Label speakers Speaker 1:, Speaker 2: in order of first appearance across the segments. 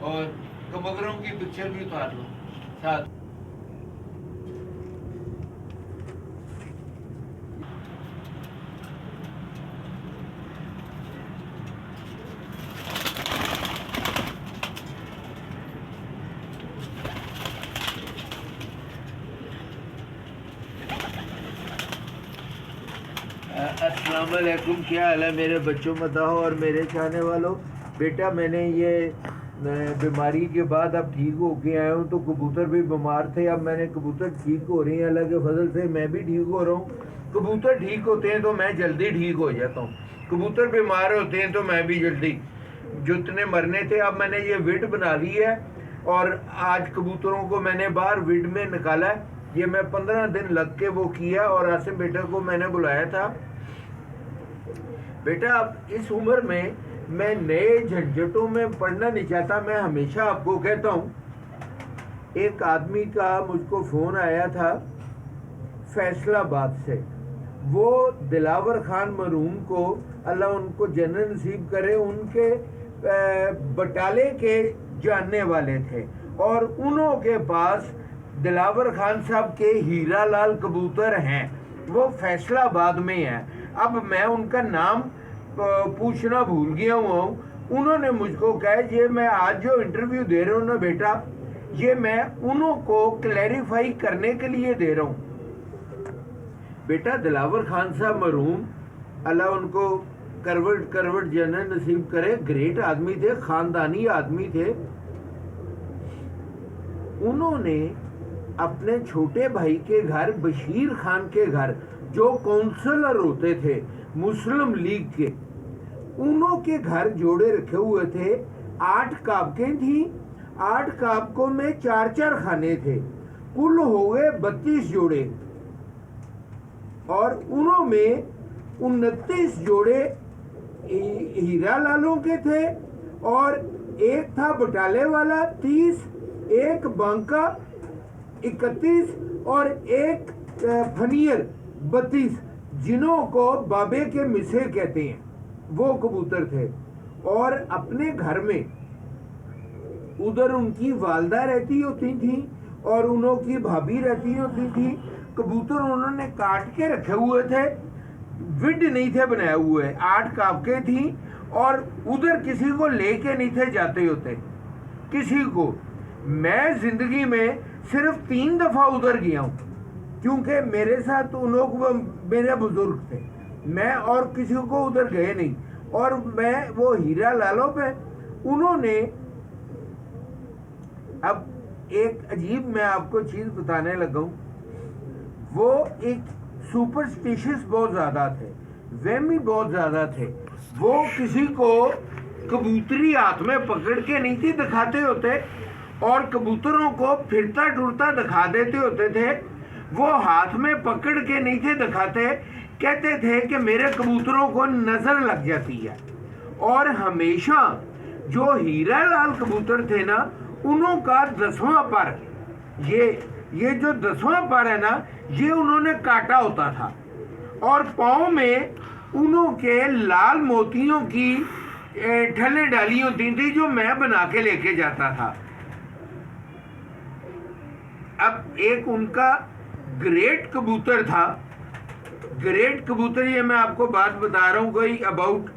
Speaker 1: और कबूतरों की पिक्चर भी उतार लो साथ। अस्सलाम वालेकुम, क्या हाल है मेरे बच्चों बताओ और मेरे चाहने वालों। बेटा मैंने ये बीमारी के बाद अब ठीक हो के आया हूँ, तो कबूतर भी बीमार थे, अब मैंने कबूतर ठीक हो रही हैं, अल्लाह के फजल से मैं भी ठीक हो रहा हूँ। कबूतर ठीक होते हैं तो मैं जल्दी ठीक हो जाता हूँ, कबूतर बीमार होते हैं तो मैं भी जल्दी, जितने मरने थे। अब मैंने ये विड बना ली है और आज कबूतरों को मैंने बाहर विड में निकाला है। ये मैं 15 दिन लग के वो किया और आसिम बेटा को मैंने बुलाया था। बेटा अब इस उम्र में मैं नए झंझटों में पड़ना नहीं चाहता। मैं हमेशा आपको कहता हूँ, एक आदमी का मुझको फ़ोन आया था फैसलाबाद से, वो दिलावर खान मरहूम को अल्लाह उनको जन्नत नसीब करे, उनके बटाले के जानने वाले थे और उन्हों के पास दिलावर खान साहब के हीरा लाल कबूतर हैं, वो फैसलाबाद में हैं। अब मैं उनका नाम पूछना भूल गया हुआ हूँ। उन्होंने मुझको कहा ये मैं आज जो इंटरव्यू दे रहा हूँ ना बेटा, ये मैं उन्हों को क्लैरिफाई करने के लिए दे रहा हूँ। बेटा दिलावर खान साहब मरहूम अल्लाह उनको करवट जन्नत नसीब करे, ग्रेट आदमी थे, खानदानी आदमी थे। उन्होंने अपने छोटे भाई के घर, बशीर खान के घर, जो काउंसलर होते थे मुस्लिम लीग के, उन्हों के घर जोड़े रखे हुए थे। 8 काबकें थी, 8 काबकों में 4-4 खाने थे, कुल हो गए 32 जोड़े और उन्हों में 29 जोड़े हीरा लालों के थे और एक था बटाले वाला 30, एक बांका 31 और एक फनियर 32, जिन्हों को बाबे के मिसे कहते हैं, वो कबूतर थे। और अपने घर में उधर उनकी वालदा रहती होती थी और उन्हों की भाभी रहती होती थी। कबूतर उन्होंने काट के रखे हुए थे, विड नहीं थे बनाए हुए, 8 काबके थी और उधर किसी को लेके नहीं थे जाते होते, किसी को। मैं जिंदगी में सिर्फ 3 दफा उधर गया हूँ, क्योंकि मेरे साथ उन लोग मेरे बुजुर्ग थे, मैं और किसी को उधर गए नहीं। और मैं वो हीरा लालों पे उन्होंने, अब एक अजीब मैं आपको चीज बताने लगा हूँ, वो एक सुपरस्टिशियस बहुत ज्यादा थे, वहमी बहुत ज्यादा थे। वो किसी को कबूतरी हाथ में पकड़ के नहीं थी दिखाते होते और कबूतरों को फिरता टुरता दिखा देते होते थे। वो हाथ में पकड़ के नहीं थे दिखाते, कहते थे कि मेरे कबूतरों को नजर लग जाती है। और हमेशा जो हीरा लाल कबूतर थे ना, उन्हों का 10वां पर, ये जो 10वां पर है ना, ये उन्होंने काटा होता था और पाँव में उन्हों के लाल मोतियों की ठल्ले डाली होती थी, जो मैं बना के लेके जाता था। अब एक उनका ग्रेट कबूतर था, ग्रेट कबूतर, ये मैं आपको बात बता रहा हूँ, कोई अबाउट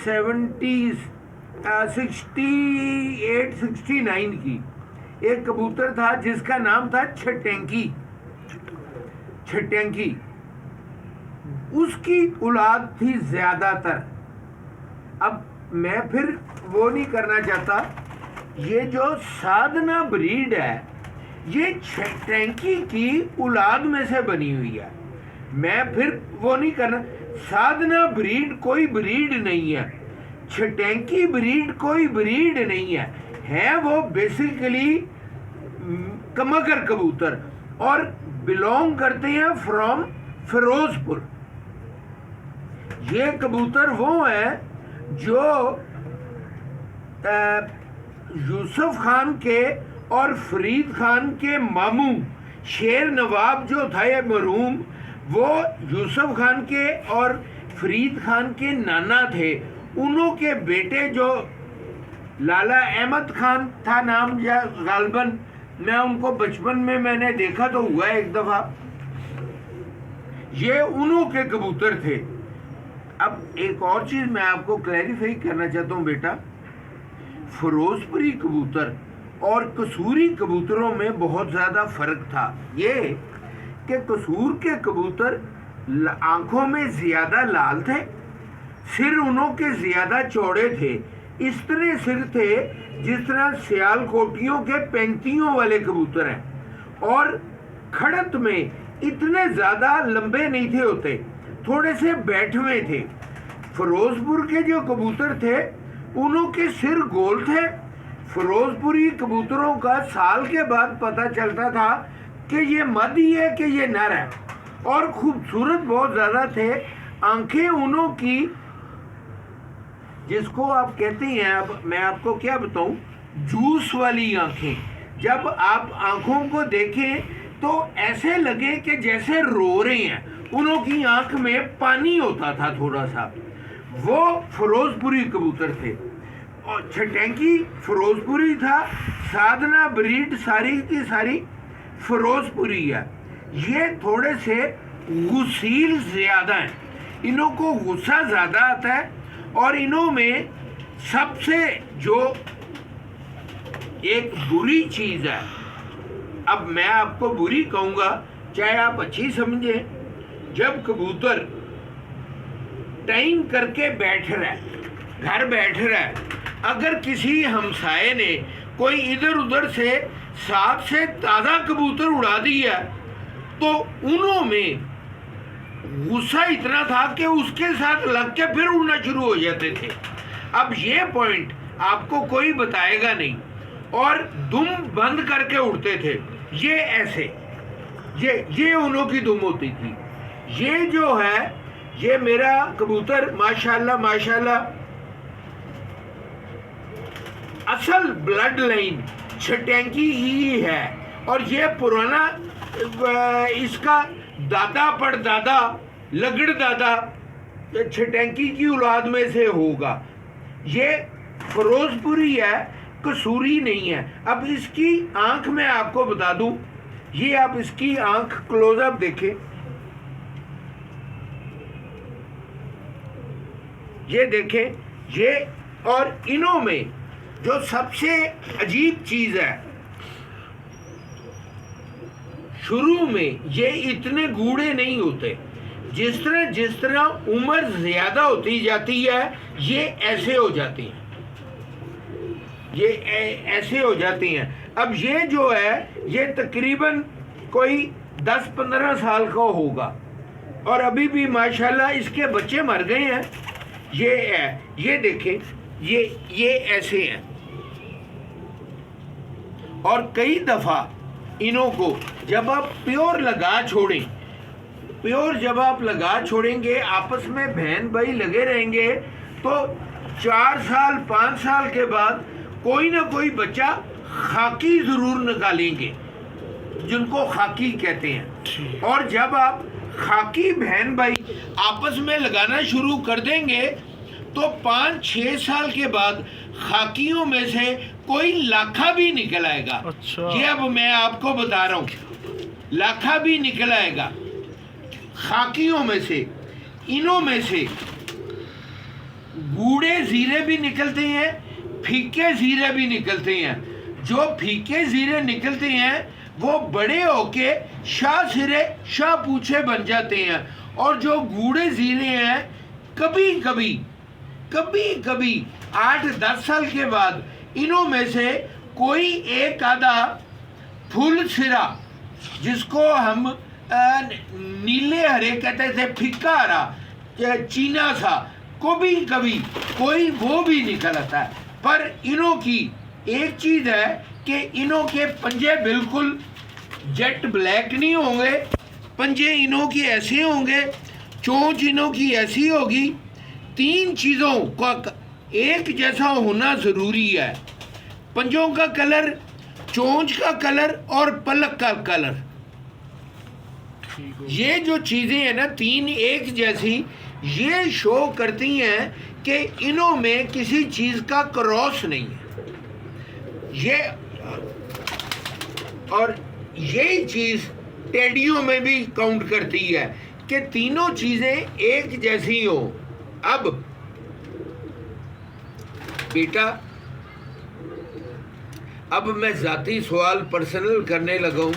Speaker 1: 68-69 की। एक कबूतर था जिसका नाम था छटेंकी, उसकी औलाद थी ज्यादातर। अब मैं फिर वो नहीं करना चाहता, ये जो साधना ब्रीड है ये छटेंकी की औलाद में से बनी हुई है, मैं फिर वो नहीं करना। साधना ब्रीड कोई ब्रीड नहीं है, छटेंकी ब्रीड कोई ब्रीड नहीं है वो बेसिकली कमगर कबूतर और बिलोंग करते हैं फ्रॉम फिरोजपुर। ये कबूतर वो है जो यूसुफ खान के और फरीद खान के मामू शेर नवाब जो था ये मरहूम, वो यूसुफ खान के और फरीद खान के नाना थे। उन्हों के बेटे जो लाला अहमद खान था नाम, या गालबन, मैं उनको बचपन में मैंने देखा तो हुआ एक दफा, ये उन्हों के कबूतर थे। अब एक और चीज मैं आपको क्लैरिफाई करना चाहता हूं बेटा, फिरोजपुरी कबूतर और कसूरी कबूतरों में बहुत ज्यादा फर्क था। ये कि कसूर के कबूतर आंखों में ज्यादा लाल थे, सिर उन्हों के ज्यादा चौड़े थे, इस तरह सिर थे जिस तरह सियालकोटियों के 35 वाले कबूतर हैं, और खड़त में इतने ज्यादा लंबे नहीं थे होते, थोड़े से बैठवे थे। फिरोजपुर के जो कबूतर थे उन्हों के सिर गोल थे। फिरोजपुरी कबूतरों का साल के बाद पता चलता था कि ये मदी है कि ये नर है, और खूबसूरत बहुत ज्यादा थे। आंखें उन्हों की, जिसको आप कहते हैं, अब मैं आपको क्या बताऊं, जूस वाली आंखें। जब आप आंखों को देखें तो ऐसे लगे कि जैसे रो रहे हैं, उन्हों की आंख में पानी होता था थोड़ा सा। वो फिरोजपुरी कबूतर थे। और छटैंकी फिरोजपुरी था, साधना ब्रीड सारी की सारी फिरोजपुरी है। ये थोड़े से गुस्सील ज्यादा हैं, इन्हों को गुस्सा ज्यादा आता है, और इन्हों में सबसे जो एक बुरी चीज है, अब मैं आपको बुरी कहूंगा चाहे आप अच्छी समझे, जब कबूतर टाइम करके बैठ रहा है, घर बैठ रहा है, अगर किसी हमसाये ने कोई इधर उधर से 7 से ताज़ा कबूतर उड़ा दिया, तो उन्हों में गुस्सा इतना था कि उसके साथ लग के फिर उड़ना शुरू हो जाते थे। अब ये पॉइंट आपको कोई बताएगा नहीं, और दुम बंद करके उड़ते थे। ये ऐसे, ये उन्हों की दुम होती थी। ये जो है, ये मेरा कबूतर माशाल्लाह माशाल्लाह असल ब्लड लाइन छटैंकी ही है, और ये पुराना इसका दादा परदादा लगड़ दादा छटैंकी की औलाद में से होगा। ये फिरोजपुरी है, कसूरी नहीं है। अब इसकी आंख मैं आपको बता दूं, ये आप इसकी आंख क्लोजअप देखें, ये देखें, ये, और इन्हों में जो सबसे अजीब चीज है, शुरू में ये इतने गूढ़े नहीं होते, जिस तरह उम्र ज्यादा होती जाती है ये ऐसे हो जाती हैं, ये ऐसे हो जाती हैं। अब ये जो है, ये तकरीबन कोई 10-15 साल का होगा, और अभी भी माशाल्लाह इसके बच्चे मर गए हैं। ये है, ये देखें, ये ऐसे हैं, और कई दफा इन्हों को जब आप प्योर लगा छोड़ें, प्योर जब आप लगा छोड़ेंगे, आपस में बहन भाई लगे रहेंगे, तो 4 साल 5 साल के बाद कोई ना कोई बच्चा खाकी जरूर निकालेंगे, जिनको खाकी कहते हैं। और जब आप खाकी बहन भाई आपस में लगाना शुरू कर देंगे, तो 5-6 साल के बाद खाकियों में से कोई लाखा भी निकल आएगा।
Speaker 2: अच्छा।
Speaker 1: ये अब मैं आपको बता रहा हूँ, लाखा भी निकल आएगा खाकियों में से। इनों में से गूढ़े जीरे भी निकलते हैं, फीके जीरे भी निकलते हैं। जो फीके जीरे निकलते हैं वो बड़े होके शाह सिरे शाह पूछे बन जाते हैं, और जो गूढ़े जीरे हैं कभी कभी 8-10 साल के बाद इनों में से कोई एक आधा फुल सिरा, जिसको हम नीले हरे कहते थे, फिक्का हरा चीना सा, कभी कोई वो भी निकल आता है। पर इनों की एक चीज है कि इनों के पंजे बिल्कुल जेट ब्लैक नहीं होंगे, पंजे इनों की ऐसे होंगे, चोंच इनों की ऐसी होगी। 3 चीज़ों का एक जैसा होना ज़रूरी है, पंजों का कलर, चोंच का कलर और पलक का कलर। ये जो चीज़ें हैं ना 3 एक जैसी, ये शो करती हैं कि इनों में किसी चीज़ का क्रॉस नहीं है। ये और यही चीज़ टेडियों में भी काउंट करती है कि तीनों चीज़ें एक जैसी हो। अब बेटा, अब मैं ज़ाती सवाल पर्सनल करने लगा हूँ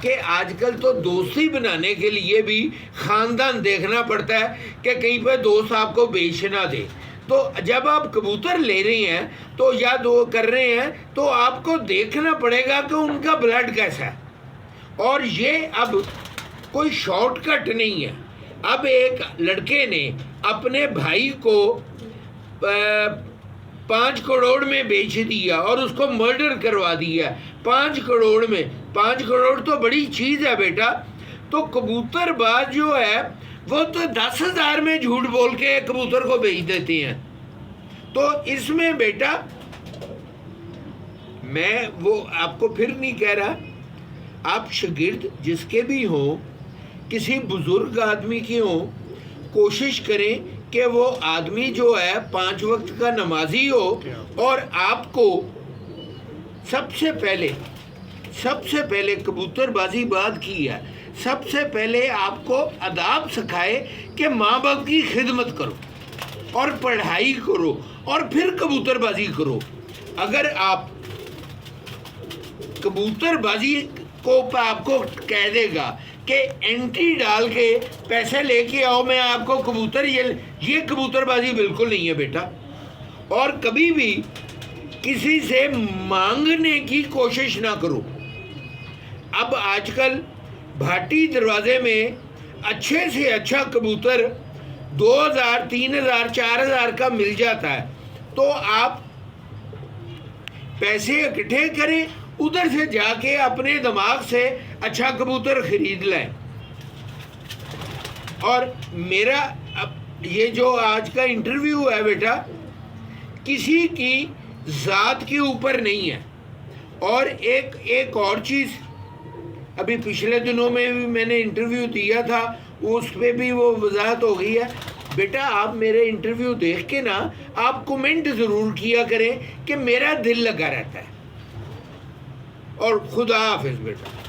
Speaker 1: कि आजकल तो दोस्ती बनाने के लिए भी ख़ानदान देखना पड़ता है कि कहीं पर दोस्त आपको बेच ना दे। तो जब आप कबूतर ले रही हैं तो या दो कर रहे हैं तो आपको देखना पड़ेगा कि उनका ब्लड कैसा है। और ये अब कोई शॉर्टकट नहीं है। अब एक लड़के ने अपने भाई को 5 करोड़ में बेच दिया और उसको मर्डर करवा दिया 5 करोड़ में। 5 करोड़ तो बड़ी चीज़ है बेटा। तो कबूतरबाज जो है वो तो 10,000 में झूठ बोल के कबूतर को बेच देते हैं। तो इसमें बेटा मैं वो आपको फिर नहीं कह रहा, आप शागिर्द जिसके भी हों, किसी बुजुर्ग आदमी की हों, कोशिश करें कि वो आदमी जो है 5 वक्त का नमाजी हो। और आपको सबसे पहले कबूतरबाजी बात की है, सबसे पहले आपको आदाब सिखाए कि माँ बाप की खिदमत करो और पढ़ाई करो और फिर कबूतरबाजी करो। अगर आप कबूतरबाजी को आपको कह देगा कि एंट्री डाल के पैसे लेके आओ मैं आपको कबूतर, ये कबूतरबाजी बिल्कुल नहीं है बेटा। और कभी भी किसी से मांगने की कोशिश ना करो। अब आजकल भाटी दरवाजे में अच्छे से अच्छा कबूतर 2,000, 3,000, 4,000 का मिल जाता है। तो आप पैसे इकट्ठे करें, उधर से जाके अपने दिमाग से अच्छा कबूतर खरीद लें। और मेरा अब ये जो आज का इंटरव्यू है बेटा, किसी की ज़ात के ऊपर नहीं है। और एक और चीज़, अभी पिछले दिनों में भी मैंने इंटरव्यू दिया था, उस पर भी वो वजाहत हो गई है। बेटा आप मेरे इंटरव्यू देख के ना आप कमेंट ज़रूर किया करें कि मेरा दिल लगा रहता है। और खुदा हाफिज़ बेटा।